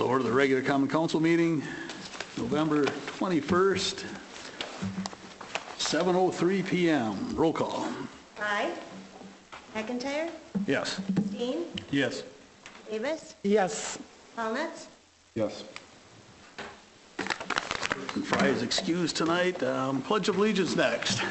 to order the regular common council meeting, November 21st, 7:03 p.m. Roll call. Aye. McIntyre? Yes. Steen? Yes. Davis? Yes. Walnuts? Yes. And Fry is excused tonight. Pledge of Allegiance next.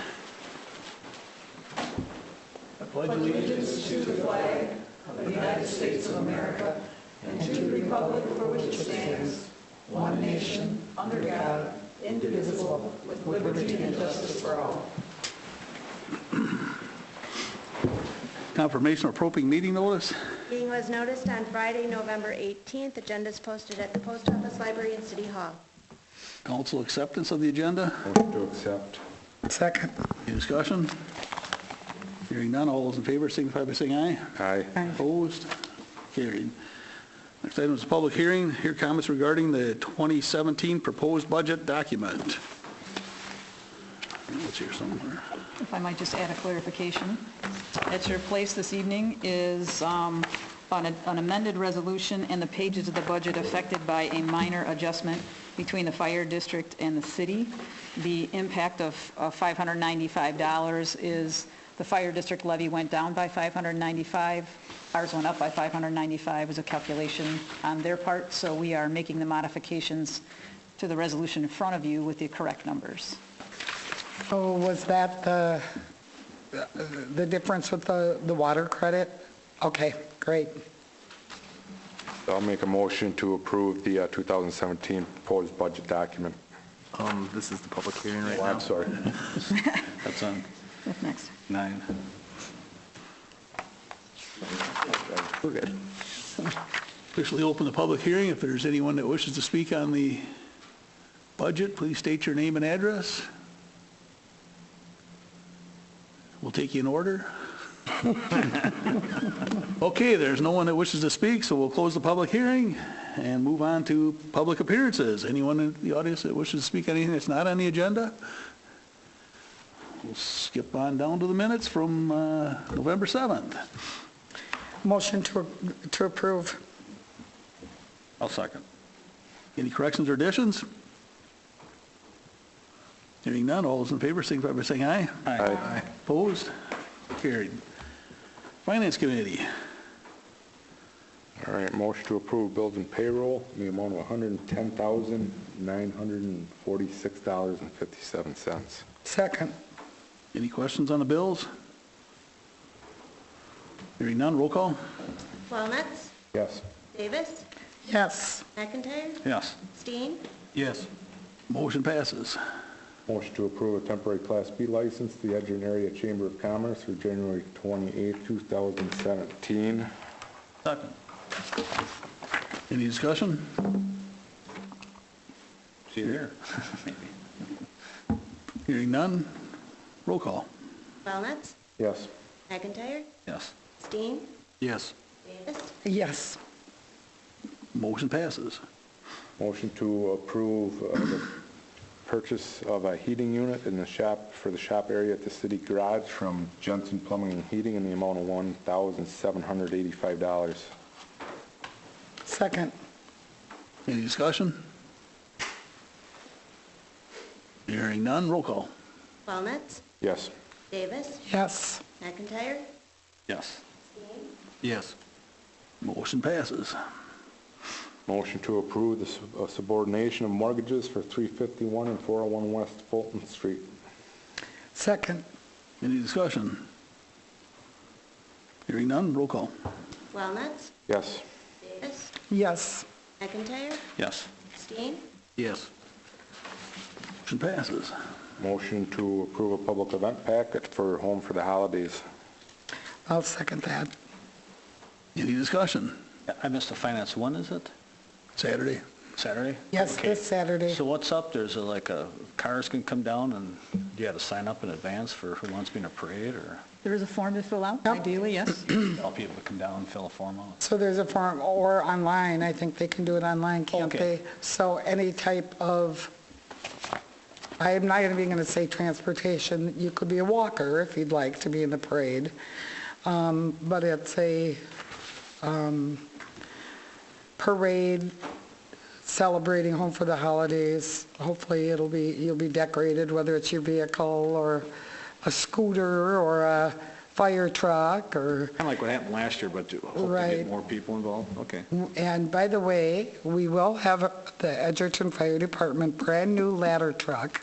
I pledge allegiance to the flag of the United States of America and to the republic for which it stands, one nation, under God, indivisible, with liberty and justice for all. Confirmation of appropriate meeting notice. Meeting was noticed on Friday, November 18th. Agenda is posted at the Post Office, Library, and City Hall. Council acceptance of the agenda. Motion to accept. Second. Any discussion? Hearing none, all those in favor signify by saying aye. Aye. Opposed? Carried. Next item is a public hearing. Hear comments regarding the 2017 proposed budget document. It's here somewhere. If I might just add a clarification. At your place this evening is an amended resolution and the pages of the budget affected by a minor adjustment between the fire district and the city. The impact of $595 is the fire district levy went down by $595. Ours went up by $595 as a calculation on their part, so we are making the modifications to the resolution in front of you with the correct numbers. Oh, was that the difference with the water credit? Okay, great. I'll make a motion to approve the 2017 proposed budget document. This is the public hearing right Oh, now. I'm sorry. That's on That's next. 9. We're good. Officially open the public hearing. If there's anyone that wishes to speak on the budget, please state your name and address. We'll take you in order. Okay, there's no one that wishes to speak, so we'll close the public hearing and move on to public appearances. Anyone in the audience that wishes to speak on anything that's not on the agenda? We'll skip on down to the minutes from November 7th. Motion to approve. I'll second. Any corrections or additions? Hearing none, all those in favor signify by saying aye. Aye. Opposed? Carried. Finance Committee. All right, motion to approve bills and payroll in the amount of $110,946.57. Second. Any questions on the bills? Hearing none, roll call. Walnuts? Yes. Davis? Yes. McIntyre? Yes. Steen? Yes. Motion passes. Motion to approve a temporary Class B license to the Edgerton Area Chamber of Commerce for January 28, 2017. Second. Any discussion? See you there. Hearing none, roll call. Walnuts? Yes. McIntyre? Yes. Steen? Yes. Davis? Yes. Motion passes. Motion to approve the purchase of a heating unit in the shop, for the shop area at the city garage from Jensen Plumbing and Heating in the amount of $1,785. Second. Any discussion? Hearing none, roll call. Walnuts? Yes. Davis? Yes. McIntyre? Yes. Steen? Yes. Motion passes. Motion to approve the subordination of mortgages for 351 and 401 West Fulton Street. Second. Any discussion? Hearing none, roll call. Walnuts? Yes. Davis? Yes. McIntyre? Yes. Steen? Yes. Motion passes. Motion to approve a public event packet for Home for the Holidays. I'll second that. Any discussion? I missed the finance. When is it? Saturday. Saturday? Yes, Okay. this Saturday. So what's up? There's cars can come down and you have to sign up in advance for who wants to be in a parade, or There is a form to fill out, Yep. ideally, yes. all people to come down and fill a form out? So there's a form, or online. I think they can do it online, can't Okay. they? So any type of, I'm not even going to say transportation. You could be a walker if you'd like to be in the parade. But it's a parade celebrating home for the holidays. Hopefully you'll be decorated, whether it's your vehicle or a scooter or a fire truck or, Kind of like what happened last year, but to hope to Right. get more people involved. Okay. and by the way, we will have the Edgerton Fire Department brand-new ladder truck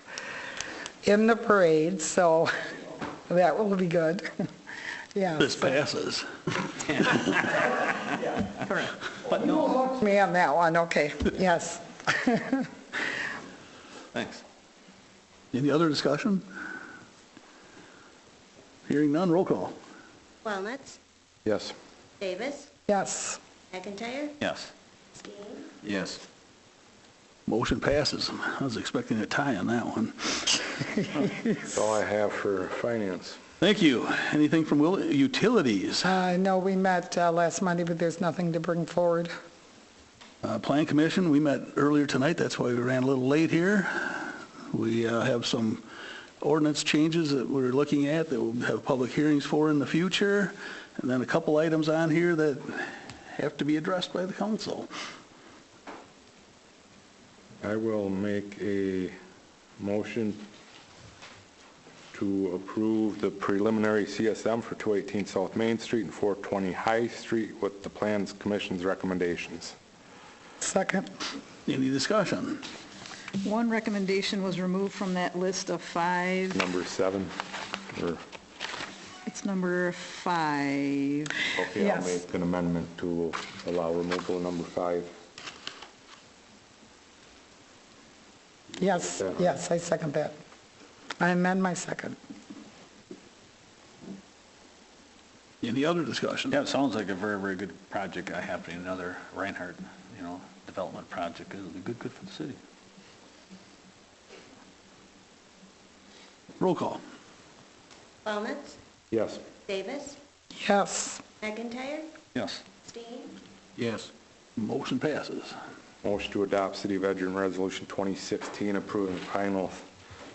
in the parade, so that will be good. Yeah. This passes. Correct. But no, Me on that one, okay, yes. thanks. Any other discussion? Hearing none, roll call. Walnuts, Yes. Davis, Yes, McIntyre, Yes. Skeen, Yes. Motion passes. I was expecting a tie on that one. That's all I have for finance. Thank you. Anything from utilities? no, we met last Monday, but there's nothing to bring forward. Plan Commission, we met earlier tonight, that's why we ran a little late here. We have some ordinance changes that we're looking at that we'll have public hearings for in the future, and then a couple items on here that have to be addressed by the council. I will make a motion to approve the preliminary CSM for 218 South Main Street and 420 High Street with the Plans Commission's recommendations. Second, Any discussion? One recommendation was removed from that list of 5. Number 7, or, It's number 5. okay, I'll Yes. make an amendment to allow removal of number 5. yes, yes, I second that. I amend my second. Any other discussion? Yeah, it sounds like a very, very good project happening, another Reinhardt, development project. It'll be good for the city. Roll call. Walnuts, Yes. Davis, Yes, McIntyre, Yes. Skeen, Yes. Motion passes. Motion to adopt City of Edgerton Resolution 2016 approving final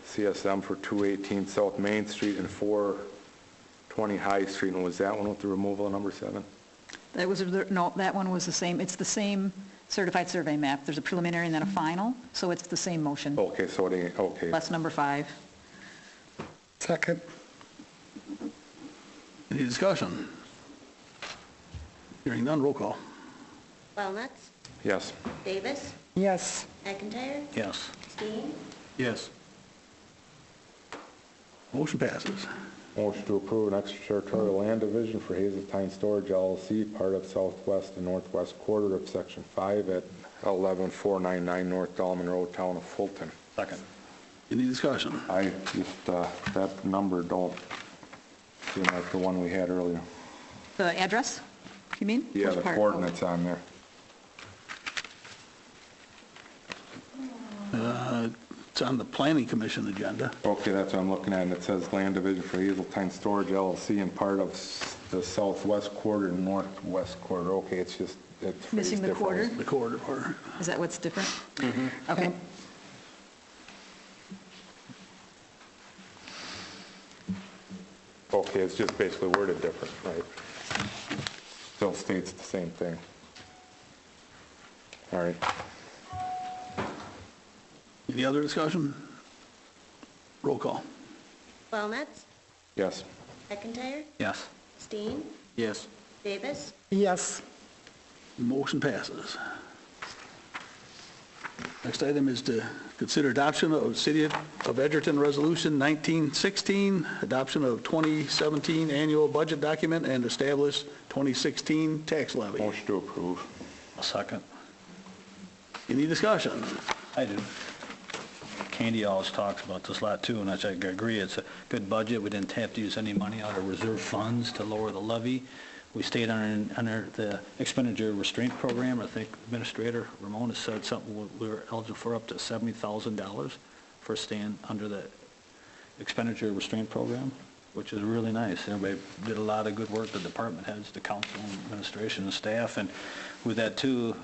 CSM for 218 South Main Street and 420 High Street. And was that one with the removal of number 7? That was, no, that one was the same. It's the same certified survey map. There's a preliminary and then a final, so it's the same motion, Okay, so it ain't, okay. plus number 5. second, Any discussion? Hearing none, roll call. Walnuts, Yes. Davis, yes, McIntyre, Yes. Skeen, Yes. Motion passes. Motion to approve an extraterritorial land division for Hazeltine Storage LLC, part of southwest and northwest quarter of Section 5 at 11499 North Dolman Road, Town of Fulton. Second. Any discussion? I just, that number don't seem like the one we had earlier. The address, you mean? Yeah, Which the part? coordinates on there. It's on the Planning Commission agenda. Okay, that's what I'm looking at, and it says land division for Hazeltine Storage LLC and part of the southwest quarter and northwest quarter. Okay, it's just, it's Missing the quarter? The corridor part. Is that what's different? Okay. Okay, it's just basically worded different, right? Still states the same thing. All right. Any other discussion? Roll call. Walnuts, Yes. McIntyre, Yes. Skeen, Yes. Davis, yes, Motion passes. Next item is to consider adoption of City of Edgerton Resolution 1916, adoption of 2017 annual budget document, and establish 2016 tax levy. Motion to approve. A second. Any discussion? I do. Candy always talks about this a lot too, and I agree, it's a good budget. We didn't have to use any money out of reserve funds to lower the levy. We stayed under the expenditure restraint program. I think Administrator Ramona said something, we were eligible for up to $70,000 for staying under the expenditure restraint program, which is really nice. Everybody did a lot of good work, the department heads, the council, and administration, and staff, and with that too,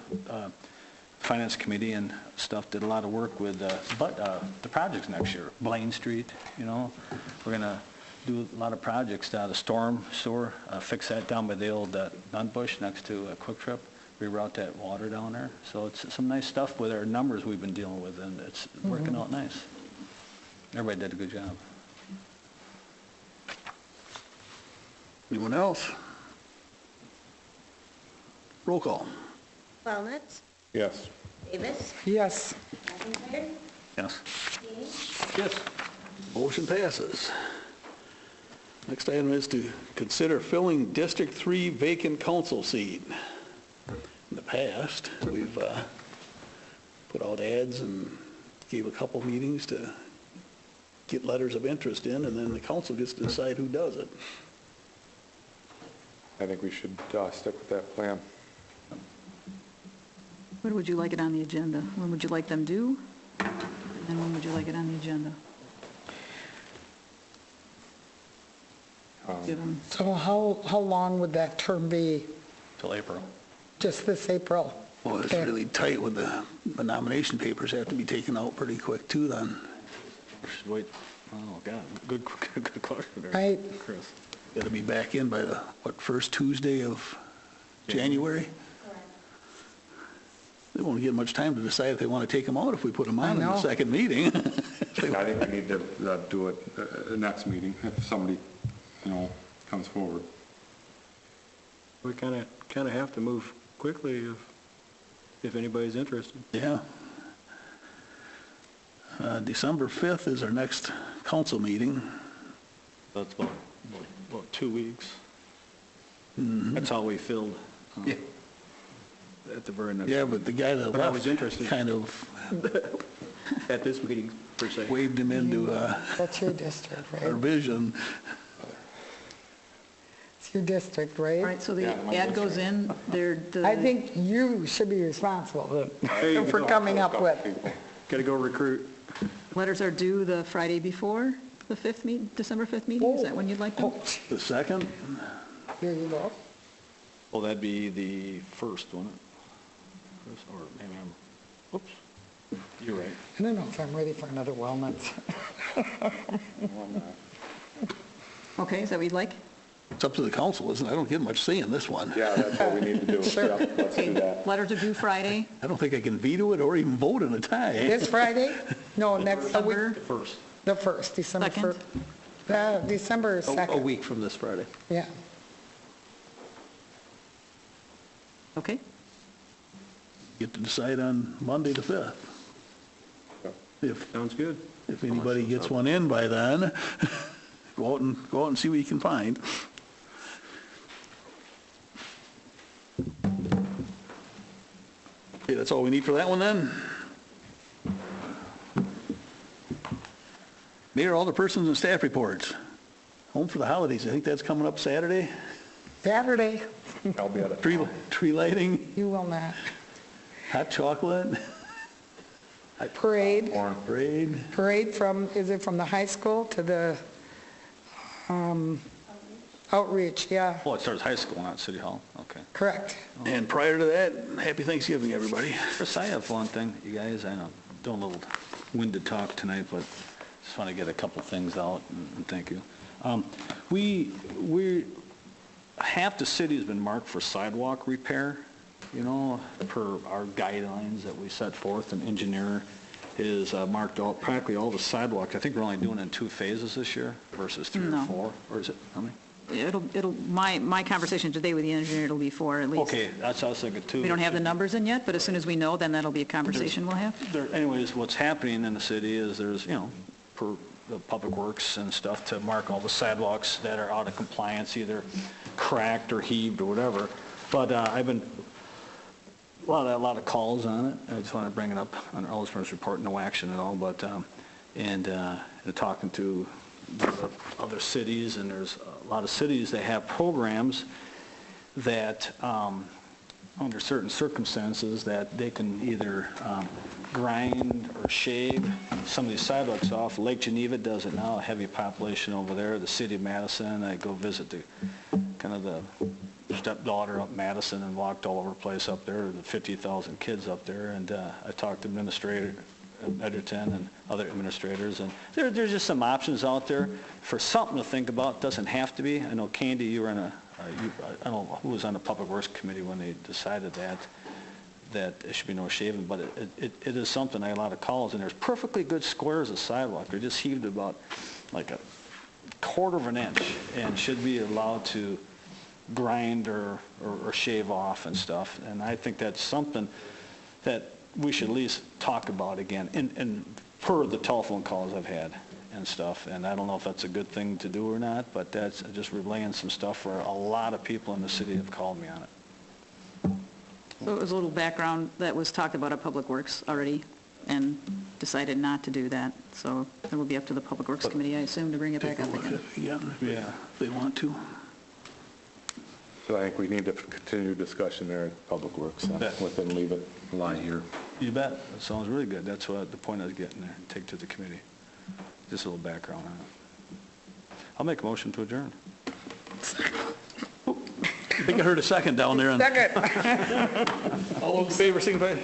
Finance Committee and stuff did a lot of work with the projects next year. Blaine Street, we're going to do a lot of projects down the storm sewer, fix that down by the old Nunbush next to Quick Trip. reroute that water down there. So it's some nice stuff with our numbers we've been dealing with, and it's working out nice. Everybody did a good job. Anyone else? Roll call. Walnut, Yes. Davis, Yes. McIntyre, Yes. Keeney, Yes. Motion passes. Next item is to consider filling District 3 vacant council seat. In the past, we've put out ads and gave a couple meetings to get letters of interest in, and then the council gets to decide who does it. I think we should stick with that plan. Where would you like it on the agenda? When would you like them due? And when would you like it on the agenda? Give them, So how long would that term be? Till April. Just this April? Well, it's Okay. really tight with the nomination papers have to be taken out pretty quick too then. Should wait, oh, God, good question there, Right. Chris. Got to be back in by the, first Tuesday of January? They won't get much time to decide if they want to take them out if we put them on in the know. second meeting. I think we need to do it next meeting if somebody, comes forward. We kind of have to move quickly if anybody's interested. Yeah. December 5th is our next council meeting. That's about 2 weeks. That's how we filled at the very next. Yeah, but the guy that But I left was interested. kind of At this meeting, per se. waved him into That's your district, our right? vision. It's your district, all right? right, so the ad goes in, I think you should be responsible There you for go. coming up with. Got to go recruit. letters are due the Friday before the 5th meet, December 5th meeting? Is that when you'd like them? Oh, The second, here you go. Well, that'd be the first, wouldn't it? Chris, or maybe oops, you're right. I don't know if I'm ready for another walnuts. Okay, is that what you'd like? it's up to the council, isn't it? I don't get much say in this one. Yeah, that's what we need to do. Sure. Yep, let's do that. Letters are due Friday, I don't think I can veto it or even vote in a tie. This Friday? No, next, the week, December, First. the 1st, December Second. 1st. December 2nd. A week from this Friday. Yeah. okay? Get to decide on Monday the 5th. If Sounds good. anybody gets one in by then, go out and see what you can find. Okay, that's all we need for that one then? Mayor, all the persons and staff reports. Home for the holidays, I think that's coming up Saturday. Saturday, I'll be at it. Tree lighting, you will not. hot chocolate, Parade, parade. from, is it from the high school to the outreach? Yeah, Oh, it starts high school, not City Hall, okay. correct. And prior to that, happy Thanksgiving, everybody. Chris, I have one thing, you guys, I know, doing a little winded talk tonight, but just want to get a couple things out, and thank you. Half the city has been marked for sidewalk repair, per our guidelines that we set forth, and engineer is marked out practically all the sidewalks. I think we're only doing it in 2 phases this year versus 3 or No. 4, or is it, how many? My conversation today with the engineer, it'll be 4 at least. Okay, that's what I was thinking too. We don't have the numbers in yet, but as soon as we know, then that'll be a conversation we'll have. Anyways, what's happening in the city is there's, per the Public Works and stuff, to mark all the sidewalks that are out of compliance, either cracked or heaved or whatever. But I've been, a lot of calls on it. I just want to bring it up on our Alderman's report, no action at all, but, and talking to the other cities, and there's a lot of cities that have programs that, under certain circumstances, that they can either grind or shave some of these sidewalks off. Lake Geneva does it now, a heavy population over there. The city of Madison, I go visit the stepdaughter up Madison and walked all over the place up there, the 50,000 kids up there, and I talked to administrator Edgerton and other administrators, and there's just some options out there for something to think about. Doesn't have to be. I know, Candy, you were in a I don't know who was on the Public Works Committee when they decided that there should be no shaving, but it is something. I had a lot of calls, and there's perfectly good squares of sidewalk. They're just heaved about like a quarter of an inch and should be allowed to grind or shave off and stuff. And I think that's something that we should at least talk about again, and per the telephone calls I've had and stuff. And I don't know if that's a good thing to do or not, but that's just relaying some stuff for a lot of people in the city have called me on it. So it was a little background that was talked about at Public Works already and decided not to do that. So it will be up to the Public Works Committee, I assume, to bring it Take back a up look at again. it again, Yeah. if they want to. So I think we need to continue discussion there at Public Works, Yeah. with and leave it lie here. You bet. That sounds really good. That's what the point I was getting there. Take to the committee. Just a little background on it. I'll make a motion to adjourn. I think I heard a second down there. Second. All those in favor, signify.